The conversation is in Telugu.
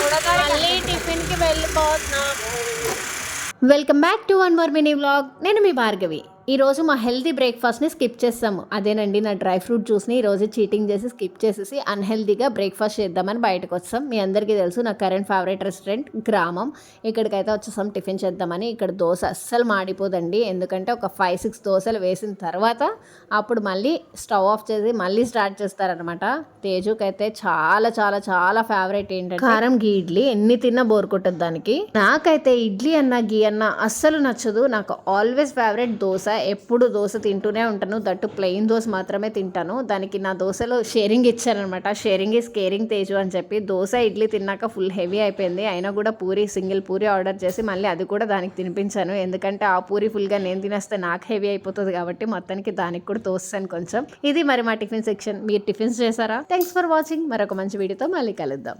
మళ్ళీ టిఫిన్కి వెళ్ళిపోతున్నాము. Welcome back to one more mini vlog. నేను మీ భార్గవి. ఈరోజు మా హెల్తీ బ్రేక్ఫాస్ట్ని స్కిప్ చేస్తాము. అదేనండి, నా డ్రై ఫ్రూట్ జ్యూస్ని ఈరోజు చీటింగ్ చేసి స్కిప్ చేసేసి అన్హెల్తీగా బ్రేక్ఫాస్ట్ చేద్దామని బయటకు వచ్చాం. మీ అందరికీ తెలుసు నా కరెంట్ ఫేవరెట్ రెస్టారెంట్ గ్రామం. ఇక్కడికైతే వచ్చేసాం టిఫిన్ చేద్దామని. ఇక్కడ దోశ అస్సలు మాడిపోదండి, ఎందుకంటే ఒక 5-6 దోశలు వేసిన తర్వాత అప్పుడు మళ్ళీ స్టవ్ ఆఫ్ చేసి మళ్ళీ స్టార్ట్ చేస్తారనమాట. తేజుకైతే చాలా చాలా చాలా ఫేవరెట్ ఏంటంటే కారం గీ ఇడ్లీ. ఎన్ని తిన్నా బోర్ కొట్టదు దానికి. నాకైతే ఇడ్లీ అన్న గీ అన్న అస్సలు నచ్చదు. నాకు ఆల్వేస్ ఫేవరెట్ దోశ. ఎప్పుడు దోశ తింటూనే ఉంటాను, దట్టు ప్లెయిన్ దోశ మాత్రమే తింటాను. దానికి నా దోశలో షేరింగ్ ఇచ్చారనమాట. షేరింగ్ ఈస్ కేరింగ్ తేజు అని చెప్పి. దోశ ఇడ్లీ తిన్నాక ఫుల్ హెవీ అయిపోయింది. అయినా కూడా సింగిల్ పూరి ఆర్డర్ చేసి మళ్ళీ అది కూడా దానికి తినిపించాను. ఎందుకంటే ఆ పూరి ఫుల్గా నేను తినేస్తే నాకు హెవీ అయిపోతుంది కాబట్టి మొత్తానికి దానికి కూడా తోస్తాను కొంచెం. ఇది మరి మా టిఫిన్ సెక్షన్. మీరు టిఫిన్స్ చేశారా? Thanks for watching. మరొక మంచి వీడియోతో మళ్ళీ కలుద్దాం.